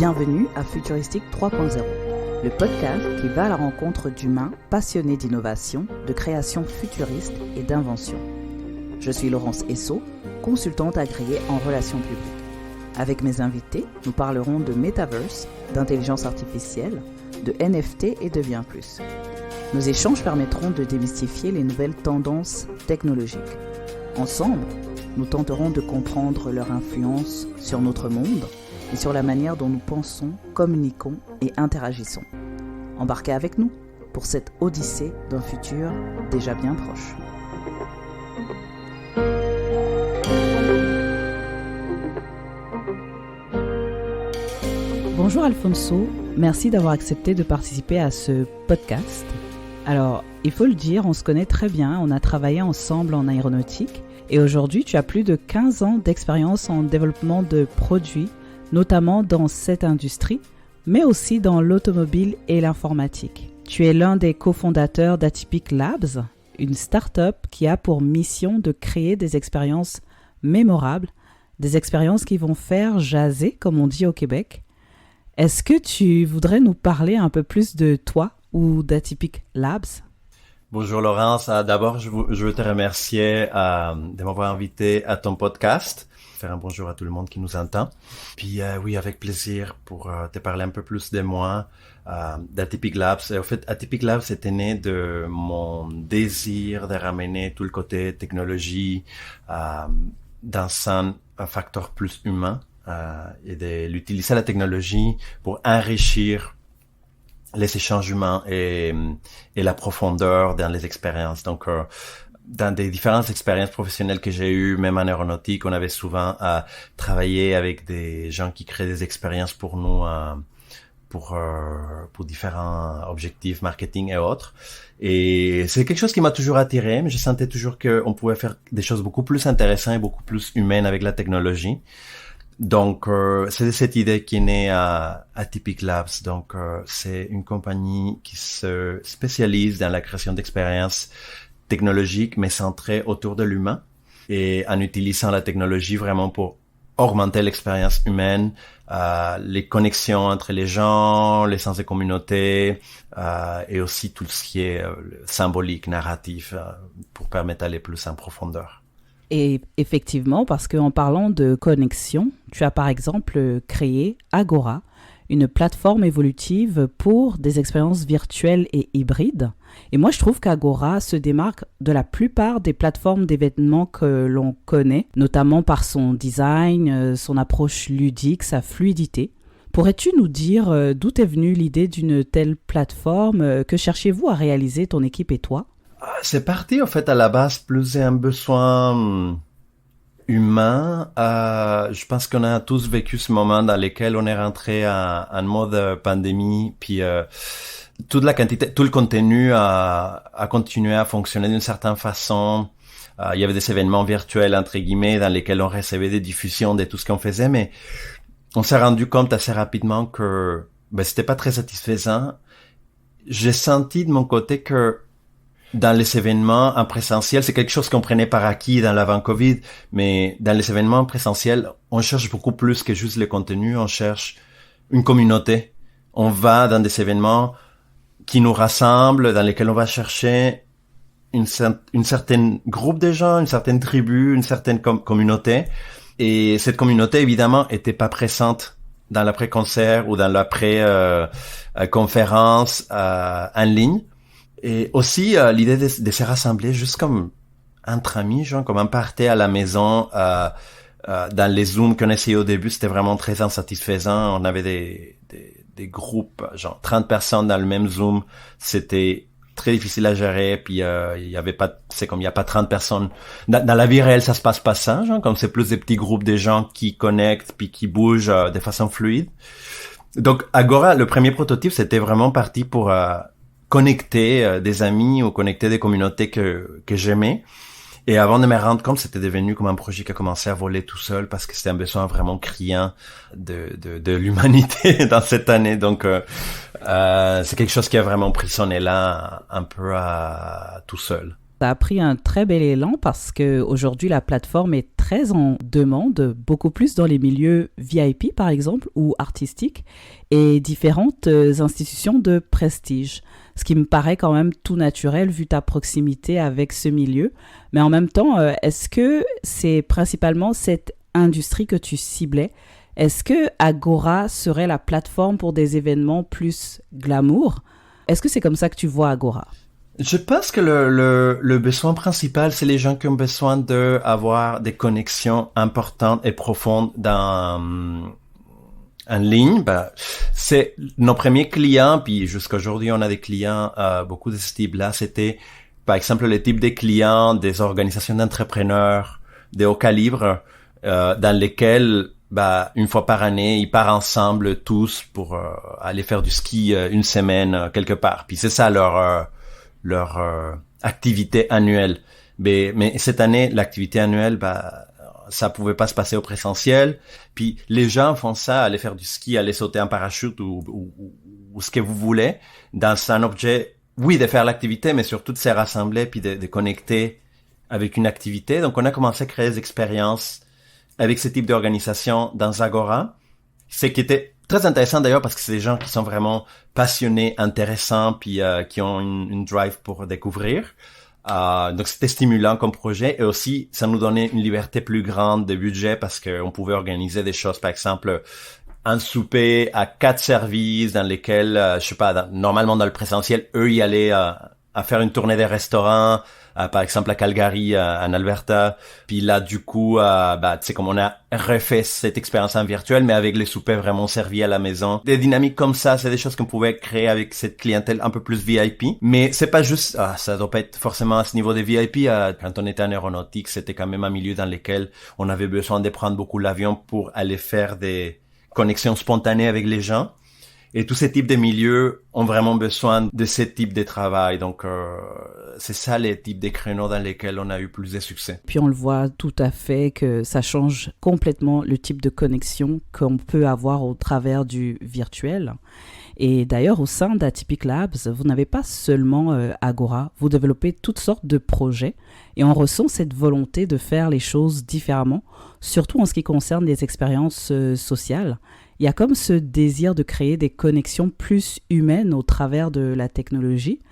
Bienvenue à Futuristique 3.0, le podcast qui va à la rencontre d'humains passionnés d'innovation, de création futuriste et d'invention. Je suis Laurence Esso, consultante agréée en relations publiques. Avec mes invités, nous parlerons de Metaverse, d'intelligence artificielle, de NFT et de bien plus. Nos échanges permettront de démystifier les nouvelles tendances technologiques. Ensemble, nous tenterons de comprendre leur influence sur notre monde et sur la manière dont nous pensons, communiquons et interagissons. Embarquez avec nous pour cette odyssée d'un futur déjà bien proche. Bonjour Alfonso, merci d'avoir accepté de participer à ce podcast. Alors, il faut le dire, on se connaît très bien, on a travaillé ensemble en aéronautique et aujourd'hui tu as plus de 15 ans d'expérience en développement de produits, notamment dans cette industrie, mais aussi dans l'automobile et l'informatique. Tu es l'un des cofondateurs d'Atypic Labs, une start-up qui a pour mission de créer des expériences mémorables, des expériences qui vont faire jaser, comme on dit au Québec. Est-ce que tu voudrais nous parler un peu plus de toi ou d'Atypic Labs? Bonjour Laurence, d'abord je veux te remercier de m'avoir invité à ton podcast. Faire un bonjour à tout le monde qui nous entend. Puis oui, avec plaisir pour te parler un peu plus de moi, d'Atypic Labs. Et en fait, Atypic Labs était né de mon désir de ramener tout le côté technologie dans un facteur plus humain et de l'utiliser la technologie pour enrichir les échanges humains et la profondeur dans les expériences. Donc, dans des différentes expériences professionnelles que j'ai eues, même en aéronautique, on avait souvent à travailler avec des gens qui créent des expériences pour nous, pour différents objectifs marketing et autres. Et c'est quelque chose qui m'a toujours attiré, mais je sentais toujours qu'on pouvait faire des choses beaucoup plus intéressantes et beaucoup plus humaines avec la technologie. Donc, c'est cette idée qui est née à Atypic Labs. Donc, c'est une compagnie qui se spécialise dans la création d'expériences technologiques, mais centrées autour de l'humain et en utilisant la technologie vraiment pour augmenter l'expérience humaine, les connexions entre les gens, les sens de communauté et aussi tout ce qui est symbolique, narratif, pour permettre d'aller plus en profondeur. Et effectivement, parce qu'en parlant de connexion, tu as par exemple créé Agora, une plateforme évolutive pour des expériences virtuelles et hybrides. Et moi, je trouve qu'Agora se démarque de la plupart des plateformes d'événements que l'on connaît, notamment par son design, son approche ludique, sa fluidité. Pourrais-tu nous dire d'où est venue l'idée d'une telle plateforme? Que cherchez-vous à réaliser, ton équipe et toi? C'est parti, en fait, à la base, plus un besoin humain. Je pense qu'on a tous vécu ce moment dans lequel on est rentré en mode pandémie, puis toute la quantité, tout le contenu a continué à fonctionner d'une certaine façon. Il y avait des événements virtuels, entre guillemets, dans lesquels on recevait des diffusions de tout ce qu'on faisait, mais on s'est rendu compte assez rapidement que c'était pas très satisfaisant. J'ai senti de mon côté que dans les événements en présentiel, c'est quelque chose qu'on prenait par acquis dans l'avant-Covid, mais dans les événements présentiels, on cherche beaucoup plus que juste le contenu, on cherche une communauté. On va dans des événements qui nous rassemblent, dans lesquels on va chercher une certaine groupe de gens, une certaine tribu, une certaine communauté. Et cette communauté, évidemment, était pas présente dans l'après-concert ou dans l'après-conférence en ligne. Et aussi, l'idée de se rassembler juste comme entre amis, genre, comme un party à la maison, dans les Zooms qu'on essayait au début, c'était vraiment très insatisfaisant. On avait des groupes, genre 30 personnes dans le même Zoom. C'était très difficile à gérer, puis il y avait pas, c'est comme il y a pas 30 personnes. Dans la vie réelle, ça se passe pas ça, genre, comme c'est plus des petits groupes de gens qui connectent puis qui bougent de façon fluide. Donc, Agora, le premier prototype, c'était vraiment parti pour connecter des amis ou connecter des communautés que j'aimais. Et avant de me rendre compte, c'était devenu comme un projet qui a commencé à voler tout seul parce que c'était un besoin vraiment criant de l'humanité dans cette année. Donc, c'est quelque chose qui a vraiment pris son élan un peu tout seul. Ça a pris un très bel élan parce qu'aujourd'hui, la plateforme est très en demande, beaucoup plus dans les milieux VIP, par exemple, ou artistiques, et différentes institutions de prestige. Ce qui me paraît quand même tout naturel vu ta proximité avec ce milieu. Mais en même temps, est-ce que c'est principalement cette industrie que tu ciblais? Est-ce que Agora serait la plateforme pour des événements plus glamour? Est-ce que c'est comme ça que tu vois Agora? Je pense que le besoin principal, c'est les gens qui ont besoin d'avoir des connexions importantes et profondes en ligne. C'est nos premiers clients, puis jusqu'à aujourd'hui, on a des clients, beaucoup de ce type-là. C'était, par exemple, le type des clients des organisations d'entrepreneurs de haut calibre, dans lesquels, une fois par année, ils partent ensemble tous pour aller faire du ski une semaine quelque part. Puis c'est ça leur activité annuelle. Mais cette année, l'activité annuelle, ça pouvait pas se passer au présentiel. Puis les gens font ça, aller faire du ski, aller sauter en parachute ou ce que vous voulez, dans un objet, oui, de faire l'activité, mais surtout de se rassembler puis de connecter avec une activité. Donc on a commencé à créer des expériences avec ce type d'organisation dans Agora. Ce qui était très intéressant d'ailleurs parce que c'est des gens qui sont vraiment passionnés, intéressants, puis qui ont une drive pour découvrir. Donc c'était stimulant comme projet et aussi ça nous donnait une liberté plus grande de budget parce qu'on pouvait organiser des choses, par exemple un souper à 4 services dans lesquels, je sais pas, normalement dans le présentiel, eux y allaient à faire une tournée des restaurants, par exemple à Calgary, en Alberta. Puis là, du coup, tu sais, comme on a refait cette expérience en virtuel, mais avec les soupers vraiment servis à la maison. Des dynamiques comme ça, c'est des choses qu'on pouvait créer avec cette clientèle un peu plus VIP. Mais c'est pas juste, ça doit pas être forcément à ce niveau des VIP. Quand on était en aéronautique, c'était quand même un milieu dans lequel on avait besoin de prendre beaucoup l'avion pour aller faire des connexions spontanées avec les gens. Et tous ces types de milieux ont vraiment besoin de ce type de travail. Donc, c'est ça les types de créneaux dans lesquels on a eu plus de succès. Puis on le voit tout à fait que ça change complètement le type de connexion qu'on peut avoir au travers du virtuel. Et d'ailleurs, au sein d'Atypic Labs, vous n'avez pas seulement Agora, vous développez toutes sortes de projets et on ressent cette volonté de faire les choses différemment, surtout en ce qui concerne les expériences sociales. Il y a comme ce désir de créer des connexions plus humaines au travers de la technologie.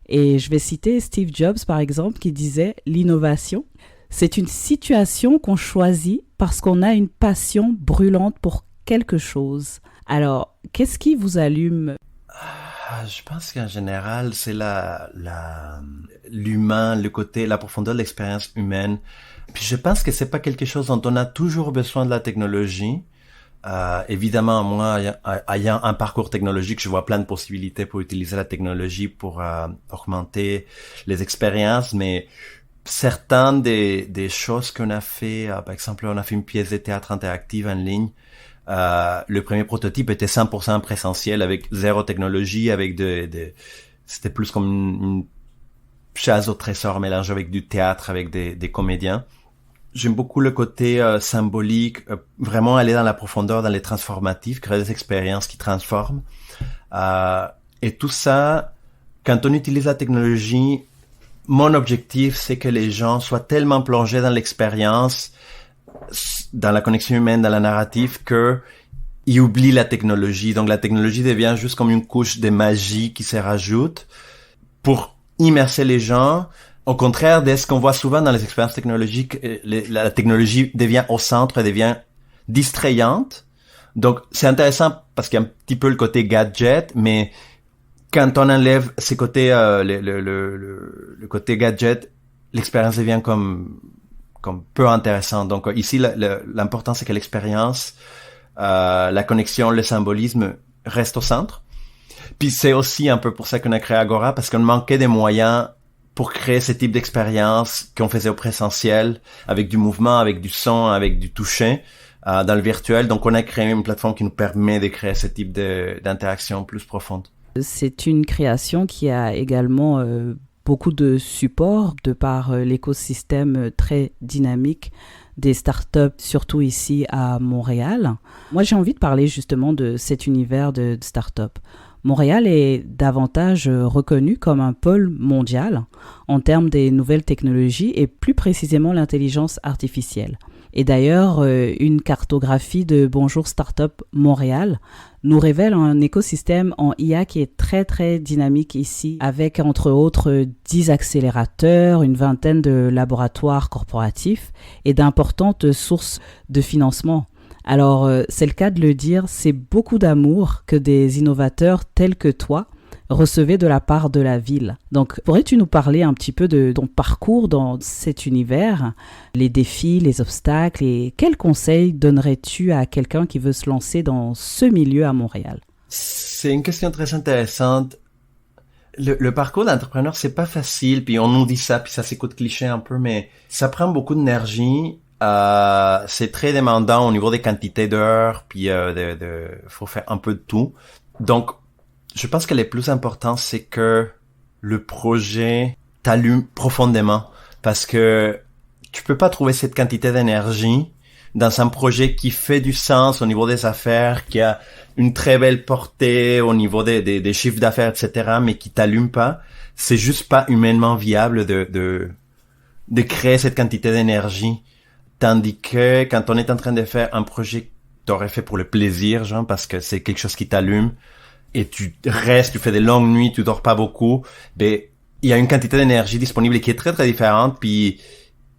Et je vais citer Steve Jobs, par exemple, qui disait « L'innovation, c'est une situation qu'on choisit parce qu'on a une passion brûlante pour quelque chose. » Alors, qu'est-ce qui vous allume? Je pense qu'en général, c'est l'humain, le côté, la profondeur de l'expérience humaine. Puis je pense que c'est pas quelque chose dont on a toujours besoin de la technologie. Évidemment, moi, ayant un parcours technologique, je vois plein de possibilités pour utiliser la technologie pour augmenter les expériences, mais certaines des choses qu'on a fait, par exemple, on a fait une pièce de théâtre interactive en ligne. Le premier prototype était 100% présentiel avec zéro technologie, avec c'était plus comme une chasse au trésor mélangée avec du théâtre, avec des comédiens. J'aime beaucoup le côté symbolique, vraiment aller dans la profondeur, dans les transformatifs, créer des expériences qui transforment. Et tout ça, quand on utilise la technologie, mon objectif, c'est que les gens soient tellement plongés dans l'expérience, dans la connexion humaine, dans la narrative, que ils oublient la technologie. Donc la technologie devient juste comme une couche de magie qui se rajoute pour immerser les gens. Au contraire de ce qu'on voit souvent dans les expériences technologiques, la technologie devient au centre, devient distrayante. Donc, c'est intéressant parce qu'il y a un petit peu le côté gadget, mais quand on enlève ces côtés, le côté gadget, l'expérience devient comme peu intéressante. Donc, ici, l'important, c'est que l'expérience, la connexion, le symbolisme reste au centre. Puis, c'est aussi un peu pour ça qu'on a créé Agora, parce qu'on manquait des moyens pour créer ce type d'expérience qu'on faisait au présentiel, avec du mouvement, avec du son, avec du toucher, dans le virtuel. Donc, on a créé une plateforme qui nous permet de créer ce type d'interaction plus profonde. C'est une création qui a également beaucoup de support de par l'écosystème très dynamique des startups, surtout ici à Montréal. Moi, j'ai envie de parler justement de cet univers de startup. Montréal est davantage reconnu comme un pôle mondial en termes des nouvelles technologies et plus précisément l'intelligence artificielle. Et d'ailleurs, une cartographie de Bonjour Startup Montréal nous révèle un écosystème en IA qui est très très dynamique ici, avec entre autres 10 accélérateurs, une vingtaine de laboratoires corporatifs et d'importantes sources de financement. Alors, c'est le cas de le dire, c'est beaucoup d'amour que des innovateurs tels que toi recevaient de la part de la ville. Donc, pourrais-tu nous parler un petit peu de ton parcours dans cet univers, les défis, les obstacles et quels conseils donnerais-tu à quelqu'un qui veut se lancer dans ce milieu à Montréal? C'est une question très intéressante. Le parcours d'entrepreneur, c'est pas facile, puis on nous dit ça, puis ça s'écoute cliché un peu, mais ça prend beaucoup d'énergie. C'est très demandant au niveau des quantités d'heures, puis faut faire un peu de tout. Donc, je pense que le plus important, c'est que le projet t'allume profondément, parce que tu peux pas trouver cette quantité d'énergie dans un projet qui fait du sens au niveau des affaires, qui a une très belle portée au niveau des chiffres d'affaires, etc., mais qui t'allume pas. C'est juste pas humainement viable de créer cette quantité d'énergie. Tandis que quand on est en train de faire un projet que t'aurais fait pour le plaisir, genre, parce que c'est quelque chose qui t'allume, et tu restes, tu fais des longues nuits, tu dors pas beaucoup, ben, il y a une quantité d'énergie disponible qui est très très différente, puis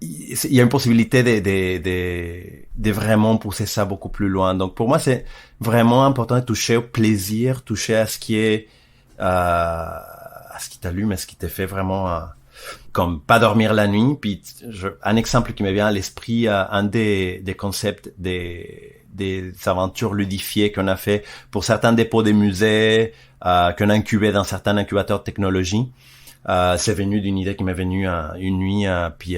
il y a une possibilité de vraiment pousser ça beaucoup plus loin. Donc pour moi, c'est vraiment important de toucher au plaisir, toucher à ce qui est, à ce qui t'allume, à ce qui te fait vraiment, comme pas dormir la nuit. Puis un exemple qui me vient à l'esprit, un des concepts des aventures ludifiées qu'on a fait pour certains dépôts des musées, qu'on a incubé dans certains incubateurs de technologie. C'est venu d'une idée qui m'est venue une nuit, puis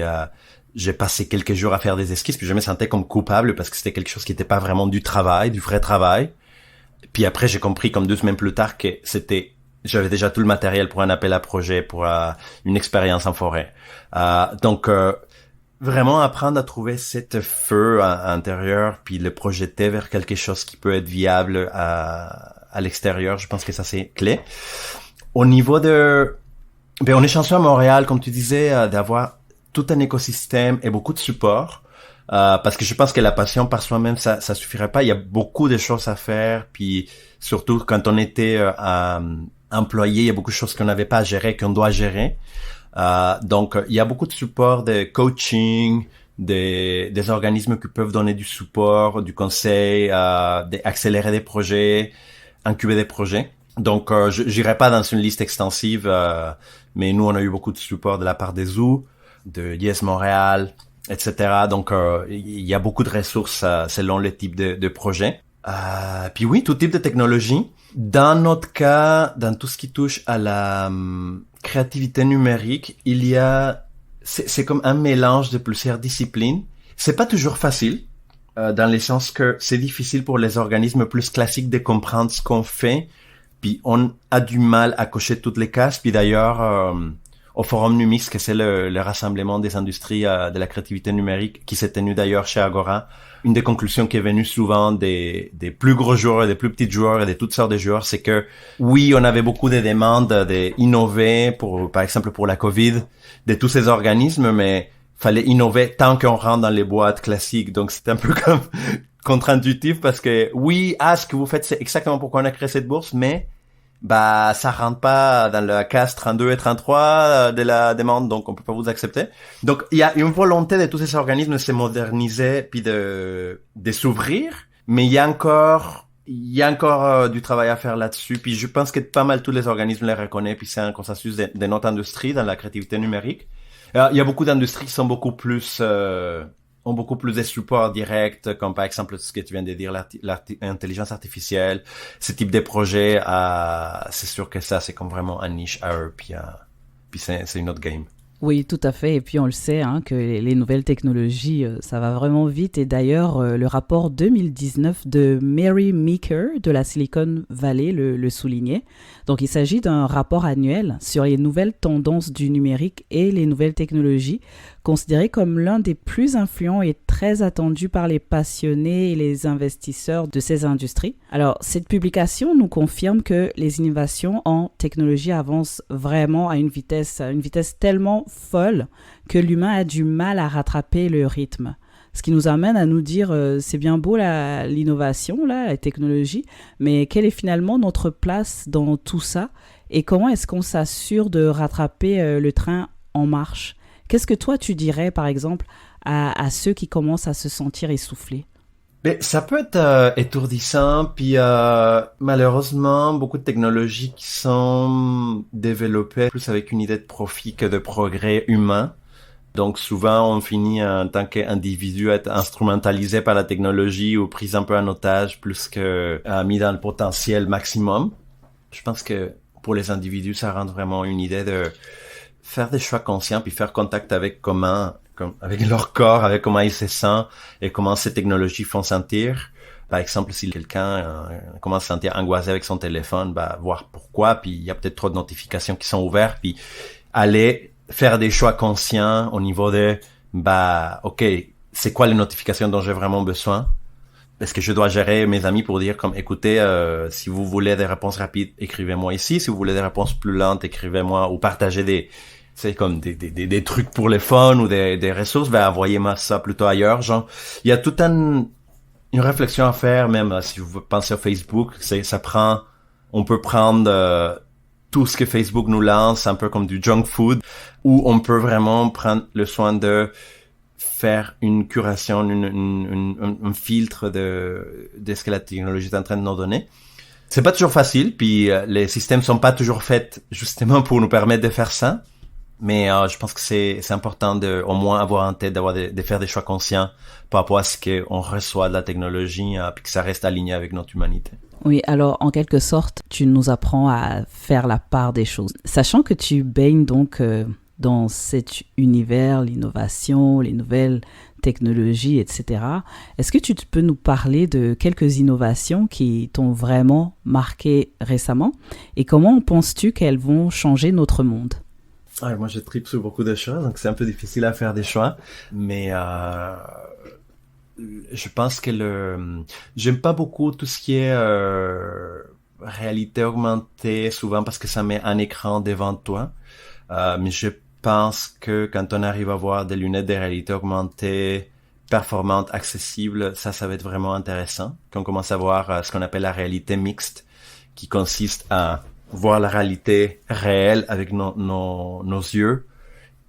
j'ai passé quelques jours à faire des esquisses, puis je me sentais comme coupable parce que c'était quelque chose qui n'était pas vraiment du travail, du vrai travail. Puis après, j'ai compris comme 2 semaines plus tard que j'avais déjà tout le matériel pour un appel à projet, pour une expérience en forêt. Donc vraiment apprendre à trouver cet feu à l'intérieur, puis le projeter vers quelque chose qui peut être viable à l'extérieur. Je pense que ça, c'est clé. Au niveau on est chanceux à Montréal, comme tu disais, d'avoir tout un écosystème et beaucoup de support. Parce que je pense que la passion par soi-même, ça suffirait pas. Il y a beaucoup de choses à faire, puis surtout quand on était employé, il y a beaucoup de choses qu'on n'avait pas à gérer, qu'on doit gérer. Donc, il y a beaucoup de support, de coaching, des organismes qui peuvent donner du support, du conseil, accélérer des projets, incuber des projets. Donc, j'irai pas dans une liste extensive, mais nous, on a eu beaucoup de support de la part des ZOO, de Yes Montréal, etc. Donc, il y a beaucoup de ressources selon le type de projet. Puis oui, tout type de technologie. Dans notre cas, dans tout ce qui touche à la créativité numérique, c'est comme un mélange de plusieurs disciplines. C'est pas toujours facile, dans le sens que c'est difficile pour les organismes plus classiques de comprendre ce qu'on fait, puis on a du mal à cocher toutes les cases. Puis d'ailleurs, au Forum Numix, que c'est le rassemblement des industries de la créativité numérique, qui s'est tenu d'ailleurs chez Agora, une des conclusions qui est venue souvent des plus gros joueurs, des plus petits joueurs et de toutes sortes de joueurs, c'est que oui, on avait beaucoup de demandes d'innover, par exemple pour la COVID, de tous ces organismes, mais fallait innover tant qu'on rentre dans les boîtes classiques. Donc c'est un peu comme contre-intuitif parce que oui, ce que vous faites, c'est exactement pourquoi on a créé cette bourse, mais ça rentre pas dans la case 32 et 33 de la demande, donc on peut pas vous accepter. Donc il y a une volonté de tous ces organismes de se moderniser puis de s'ouvrir, mais il y a encore du travail à faire là-dessus. Puis je pense que pas mal tous les organismes les reconnaissent, puis c'est un consensus de notre industrie dans la créativité numérique. Il y a beaucoup d'industries qui sont beaucoup plus ont beaucoup plus de supports directs, comme par exemple ce que tu viens de dire, l'intelligence artificielle, ce type de projet. C'est sûr que ça, c'est comme vraiment un niche à eux, puis c'est une autre game. Oui, tout à fait. Et puis on le sait, que les nouvelles technologies, ça va vraiment vite. Et d'ailleurs, le rapport 2019 de Mary Meeker de la Silicon Valley le soulignait. Donc il s'agit d'un rapport annuel sur les nouvelles tendances du numérique et les nouvelles technologies considéré comme l'un des plus influents et très attendus par les passionnés et les investisseurs de ces industries. Alors, cette publication nous confirme que les innovations en technologie avancent vraiment à une vitesse tellement folle que l'humain a du mal à rattraper le rythme. Ce qui nous amène à nous dire, c'est bien beau l'innovation, la technologie, mais quelle est finalement notre place dans tout ça et comment est-ce qu'on s'assure de rattraper le train en marche? Qu'est-ce que toi tu dirais par exemple à ceux qui commencent à se sentir essoufflés? Mais ça peut être étourdissant, puis malheureusement, beaucoup de technologies qui sont développées plus avec une idée de profit que de progrès humain. Donc souvent, on finit en tant qu'individu à être instrumentalisé par la technologie ou pris un peu en otage plus que mis dans le potentiel maximum. Je pense que pour les individus, ça rend vraiment une idée de faire des choix conscients puis faire contact avec avec leur corps, avec comment ils se sentent et comment ces technologies font sentir. Par exemple, si quelqu'un commence à se sentir angoissé avec son téléphone, voir pourquoi, puis il y a peut-être trop de notifications qui sont ouvertes, puis aller faire des choix conscients au niveau de, ok, c'est quoi les notifications dont j'ai vraiment besoin? Est-ce que je dois gérer mes amis pour dire comme, écoutez, si vous voulez des réponses rapides, écrivez-moi ici. Si vous voulez des réponses plus lentes, écrivez-moi ou partagez des trucs pour les phones ou des ressources, envoyez-moi ça plutôt ailleurs. Genre, il y a toute une réflexion à faire, même si vous pensez à Facebook, on peut prendre, tout ce que Facebook nous lance, un peu comme du junk food, où on peut vraiment prendre le soin de faire une curation, un filtre de ce que la technologie est en train de nous donner. C'est pas toujours facile, puis les systèmes sont pas toujours faits justement pour nous permettre de faire ça, mais je pense que c'est important de au moins avoir en tête de faire des choix conscients par rapport à ce qu'on reçoit de la technologie, puis que ça reste aligné avec notre humanité. Oui, alors en quelque sorte, tu nous apprends à faire la part des choses. Sachant que tu baignes donc dans cet univers, l'innovation, les nouvelles technologies, etc., est-ce que tu peux nous parler de quelques innovations qui t'ont vraiment marqué récemment et comment penses-tu qu'elles vont changer notre monde? Moi, je tripe sur beaucoup de choses, donc c'est un peu difficile à faire des choix, mais je pense que j'aime pas beaucoup tout ce qui est réalité augmentée, souvent parce que ça met un écran devant toi. Mais je pense que quand on arrive à avoir des lunettes de réalité augmentée performantes, accessibles, ça va être vraiment intéressant. Qu'on commence à voir ce qu'on appelle la réalité mixte, qui consiste à voir la réalité réelle avec nos yeux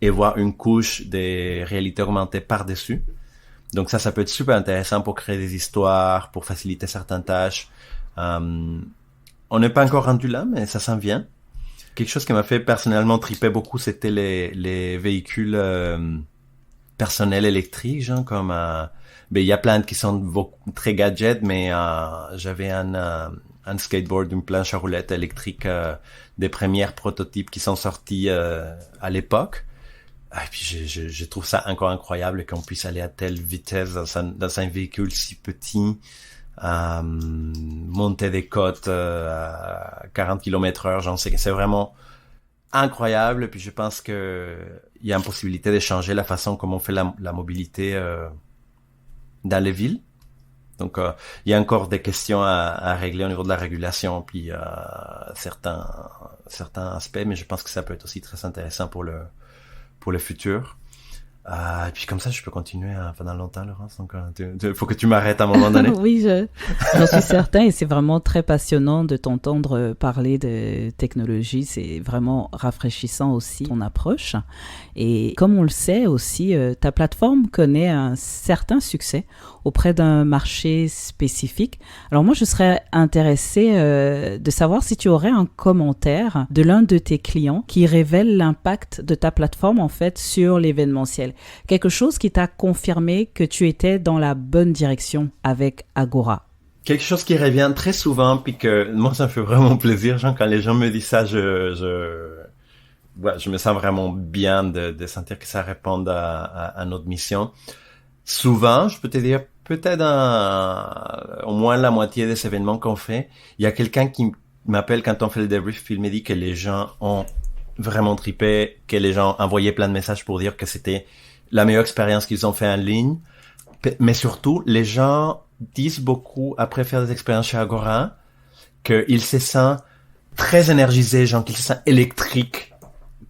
et voir une couche de réalité augmentée par-dessus. Donc ça peut être super intéressant pour créer des histoires, pour faciliter certaines tâches. On n'est pas encore rendu là, mais ça s'en vient. Quelque chose qui m'a fait personnellement triper beaucoup, c'était les véhicules personnels électriques, genre comme il y a plein qui sont très gadgets, mais j'avais un skateboard, une planche à roulettes électrique, des premiers prototypes qui sont sortis à l'époque. Et puis je trouve ça encore incroyable qu'on puisse aller à telle vitesse dans un véhicule si petit, monter des côtes à 40 km/h, j'en sais, c'est vraiment incroyable. Puis je pense que il y a une possibilité de changer la façon comme on fait la mobilité dans les villes. Donc il y a encore des questions à régler au niveau de la régulation, puis certains aspects, mais je pense que ça peut être aussi très intéressant pour le futur. Et puis comme ça, je peux continuer pendant longtemps, Laurence. Donc, faut que tu m'arrêtes à un moment donné. Oui, j'en suis certain, et c'est vraiment très passionnant de t'entendre parler de technologie. C'est vraiment rafraîchissant aussi, ton approche. Et comme on le sait aussi, ta plateforme connaît un certain succès auprès d'un marché spécifique. Alors moi, je serais intéressée de savoir si tu aurais un commentaire de l'un de tes clients qui révèle l'impact de ta plateforme en fait sur l'événementiel. Quelque chose qui t'a confirmé que tu étais dans la bonne direction avec Agora. Quelque chose qui revient très souvent, puis que moi, ça me fait vraiment plaisir, genre, quand les gens me disent ça, je me sens vraiment bien de sentir que ça répond à notre mission. Souvent, je peux te dire, peut-être au moins la moitié des événements qu'on fait, il y a quelqu'un qui m'appelle quand on fait le débrief, puis il me dit que les gens ont vraiment trippé, que les gens envoyaient plein de messages pour dire que c'était la meilleure expérience qu'ils ont fait en ligne. Mais surtout, les gens disent beaucoup, après faire des expériences chez Agora, qu'ils se sentent très énergisés, genre qu'ils se sentent électriques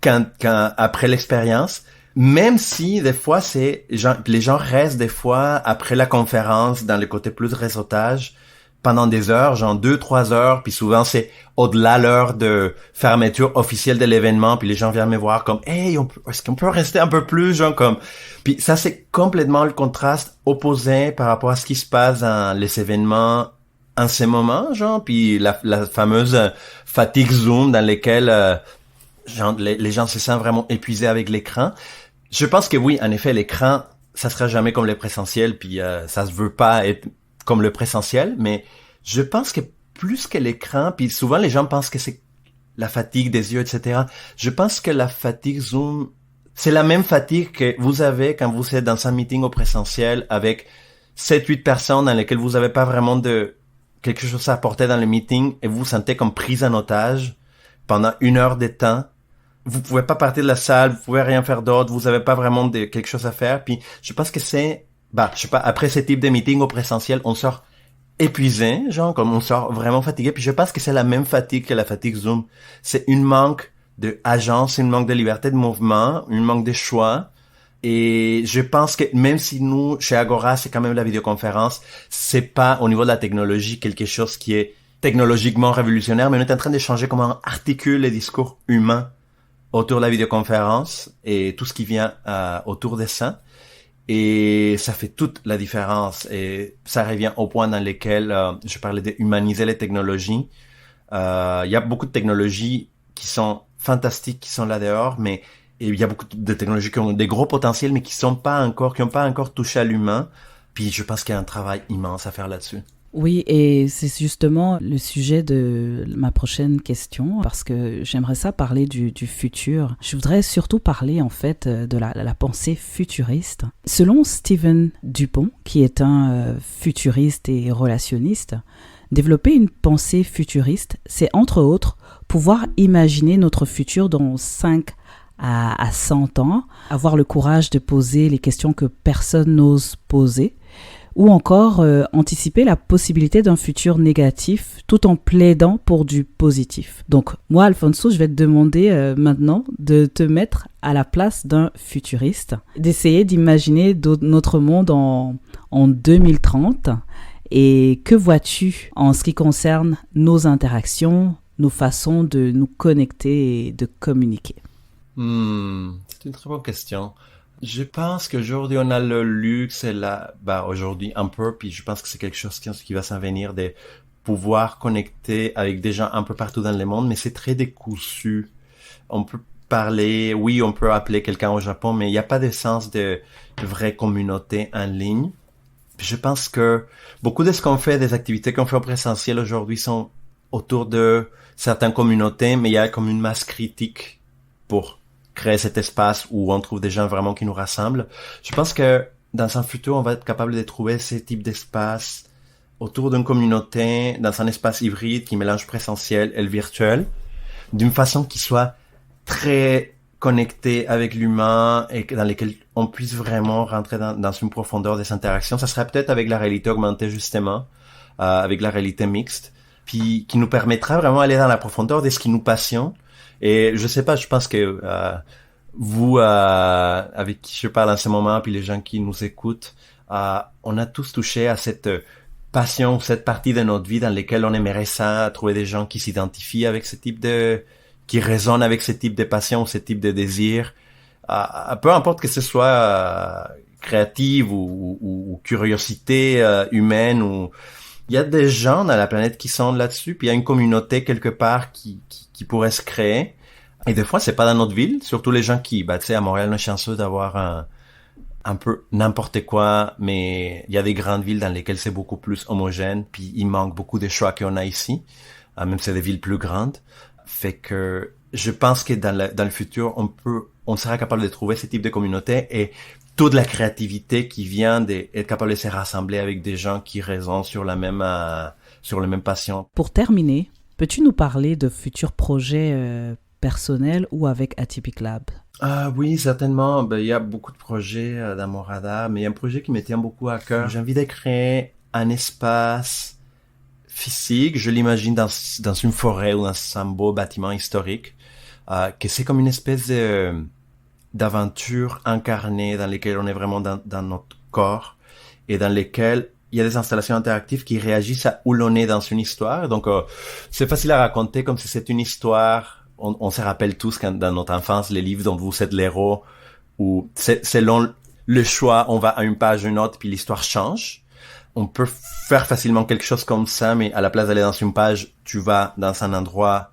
après l'expérience. Même si, des fois, les gens restent des fois après la conférence dans le côté plus réseautage pendant des heures, genre 2-3 heures, puis souvent c'est au-delà l'heure de fermeture officielle de l'événement, puis les gens viennent me voir comme hey, est-ce qu'on peut rester un peu plus, genre comme, puis ça c'est complètement le contraste opposé par rapport à ce qui se passe dans les événements en ce moment, genre, puis la fameuse fatigue Zoom dans lesquelles genre les gens se sentent vraiment épuisés avec l'écran. Je pense que oui, en effet, l'écran ça sera jamais comme le présentiel, puis ça se veut pas être comme le présentiel, mais je pense que plus que l'écran, puis souvent les gens pensent que c'est la fatigue des yeux, etc. Je pense que la fatigue Zoom, c'est la même fatigue que vous avez quand vous êtes dans un meeting au présentiel avec 7-8 personnes dans lesquelles vous n'avez pas vraiment de quelque chose à apporter dans le meeting et vous vous sentez comme pris en otage pendant 1 heure de temps. Vous pouvez pas partir de la salle, vous pouvez rien faire d'autre, vous avez pas vraiment quelque chose à faire, puis je pense que c'est je sais pas, après ce type de meeting au présentiel, on sort épuisé, genre, comme on sort vraiment fatigué, puis je pense que c'est la même fatigue que la fatigue Zoom. C'est une manque d'agence, une manque de liberté de mouvement, une manque de choix, et je pense que même si nous, chez Agora, c'est quand même la vidéoconférence, c'est pas, au niveau de la technologie, quelque chose qui est technologiquement révolutionnaire, mais on est en train de changer comment on articule les discours humains autour de la vidéoconférence et tout ce qui vient autour de ça. Et ça fait toute la différence. Et ça revient au point dans lequel je parlais de humaniser les technologies. Il y a beaucoup de technologies qui sont fantastiques, qui sont là dehors, mais il y a beaucoup de technologies qui ont des gros potentiels, mais qui n'ont pas encore touché à l'humain. Puis je pense qu'il y a un travail immense à faire là-dessus. Oui, et c'est justement le sujet de ma prochaine question, parce que j'aimerais ça parler du futur. Je voudrais surtout parler en fait de la pensée futuriste. Selon Stephen Dupont, qui est un futuriste et relationniste, développer une pensée futuriste, c'est entre autres pouvoir imaginer notre futur dans 5 à 100 ans, avoir le courage de poser les questions que personne n'ose poser, ou encore anticiper la possibilité d'un futur négatif tout en plaidant pour du positif. Donc moi, Alfonso, je vais te demander maintenant de te mettre à la place d'un futuriste, d'essayer d'imaginer notre monde en 2030. Et que vois-tu en ce qui concerne nos interactions, nos façons de nous connecter et de communiquer? C'est une très bonne question. Je pense qu'aujourd'hui, on a le luxe et aujourd'hui un peu, puis je pense que c'est quelque chose qui va s'en venir de pouvoir connecter avec des gens un peu partout dans le monde, mais c'est très décousu. On peut parler, oui, on peut appeler quelqu'un au Japon, mais il n'y a pas d'essence de vraie communauté en ligne. Puis je pense que beaucoup de ce qu'on fait, des activités qu'on fait au présentiel aujourd'hui sont autour de certaines communautés, mais il y a comme une masse critique pour créer cet espace où on trouve des gens vraiment qui nous rassemblent. Je pense que dans un futur, on va être capable de trouver ce type d'espace autour d'une communauté, dans un espace hybride qui mélange présentiel et le virtuel, d'une façon qui soit très connectée avec l'humain et dans lesquels on puisse vraiment rentrer dans une profondeur des interactions. Ça serait peut-être avec la réalité augmentée, justement, avec la réalité mixte, puis qui nous permettra vraiment d'aller dans la profondeur de ce qui nous passionne. Et je sais pas, je pense que vous, avec qui je parle en ce moment, puis les gens qui nous écoutent, on a tous touché à cette passion, cette partie de notre vie dans laquelle on aimerait ça, trouver des gens qui s'identifient avec ce type qui résonnent avec ce type de passion, ce type de désir. Peu importe que ce soit créative ou curiosité humaine ou il y a des gens dans la planète qui sont là-dessus, puis il y a une communauté quelque part qui pourrait se créer. Et des fois, c'est pas dans notre ville, surtout les gens qui, tu sais, à Montréal, on est chanceux d'avoir un peu n'importe quoi, mais il y a des grandes villes dans lesquelles c'est beaucoup plus homogène, puis il manque beaucoup de choix qu'on a ici, même si c'est des villes plus grandes. Fait que je pense que dans le futur, on sera capable de trouver ce type de communauté et toute la créativité qui vient d'être capable de se rassembler avec des gens qui résonnent sur la même passion. Pour terminer, peux-tu nous parler de futurs projets personnel ou avec Atypic Lab? Oui, certainement. Il y a beaucoup de projets dans mon radar, mais il y a un projet qui me tient beaucoup à cœur. J'ai envie de créer un espace physique, je l'imagine dans une forêt ou dans un beau bâtiment historique, que c'est comme une espèce d'aventure incarnée dans laquelle on est vraiment dans notre corps et dans lesquelles il y a des installations interactives qui réagissent à où l'on est dans une histoire. Donc, c'est facile à raconter comme si c'était une histoire. On se rappelle tous quand dans notre enfance, les livres dont vous êtes l'héros, où selon le choix, on va à une page, une autre, puis l'histoire change. On peut faire facilement quelque chose comme ça, mais à la place d'aller dans une page, tu vas dans un endroit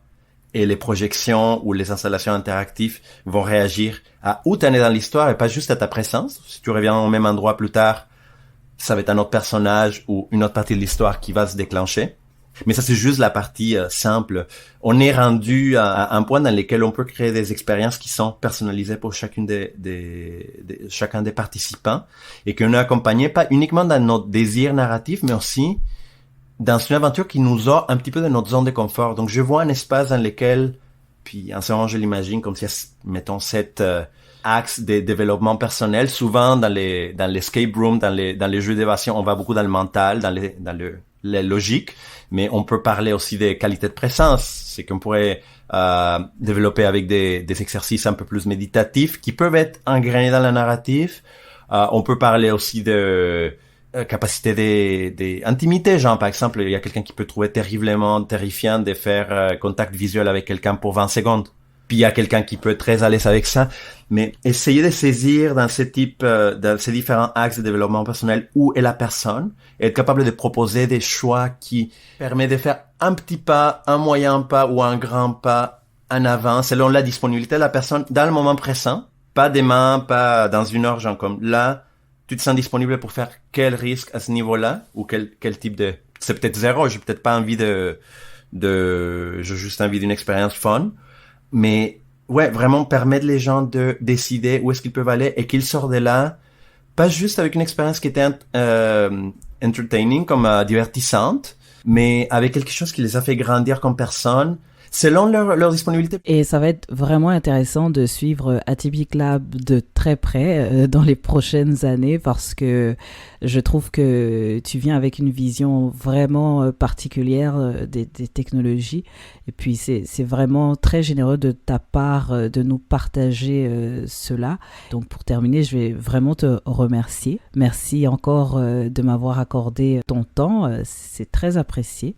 et les projections ou les installations interactives vont réagir à où tu en es dans l'histoire et pas juste à ta présence. Si tu reviens au même endroit plus tard, ça va être un autre personnage ou une autre partie de l'histoire qui va se déclencher. Mais ça, c'est juste la partie simple. On est rendu à un point dans lequel on peut créer des expériences qui sont personnalisées pour chacun des participants et qu'on est accompagné pas uniquement dans notre désir narratif, mais aussi dans une aventure qui nous sort un petit peu de notre zone de confort. Donc, je vois un espace dans lequel, puis en ce moment, je l'imagine comme si, mettons, cet axe de développement personnel. Souvent, dans les escape rooms, dans les jeux d'évasion, on va beaucoup dans le mental, dans les logiques. Mais on peut parler aussi des qualités de présence. C'est qu'on pourrait développer avec des exercices un peu plus méditatifs qui peuvent être ingrainés dans le narratif. On peut parler aussi de capacité d'intimité. Genre, par exemple, il y a quelqu'un qui peut trouver terriblement terrifiant de faire contact visuel avec quelqu'un pour 20 secondes. Puis il y a quelqu'un qui peut être très à l'aise avec ça. Mais essayer de saisir dans dans ces différents axes de développement personnel où est la personne et être capable de proposer des choix qui permettent de faire un petit pas, un moyen pas ou un grand pas en avant selon la disponibilité de la personne dans le moment présent. Pas demain, pas dans une heure, genre comme là, tu te sens disponible pour faire quel risque à ce niveau-là ou quel type de... C'est peut-être zéro, j'ai peut-être pas envie j'ai juste envie d'une expérience fun. Mais ouais, vraiment permettre les gens de décider où est-ce qu'ils peuvent aller et qu'ils sortent de là, pas juste avec une expérience qui était entertaining, comme divertissante, mais avec quelque chose qui les a fait grandir comme personne, selon leur disponibilité. Et ça va être vraiment intéressant de suivre Atypic Lab de très près dans les prochaines années parce que je trouve que tu viens avec une vision vraiment particulière des technologies et puis c'est vraiment très généreux de ta part de nous partager cela. Donc pour terminer, je vais vraiment te remercier. Merci encore de m'avoir accordé ton temps, c'est très apprécié.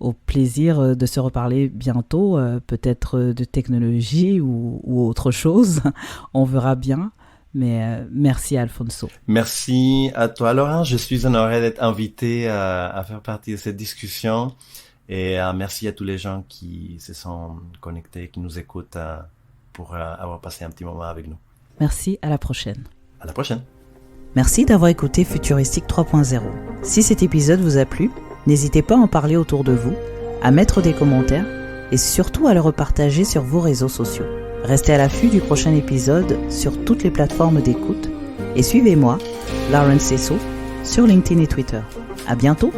Au plaisir de se reparler bientôt, peut-être de technologie ou autre chose. On verra bien. Mais merci Alfonso. Merci à toi Laurent. Je suis honoré d'être invité à faire partie de cette discussion. Et merci à tous les gens qui se sont connectés, qui nous écoutent pour avoir passé un petit moment avec nous. Merci, à la prochaine. À la prochaine. Merci d'avoir écouté Futuristique 3.0. Si cet épisode vous a plu, n'hésitez pas à en parler autour de vous, à mettre des commentaires et surtout à le repartager sur vos réseaux sociaux. Restez à l'affût du prochain épisode sur toutes les plateformes d'écoute et suivez-moi, Laurence Esso, sur LinkedIn et Twitter. À bientôt!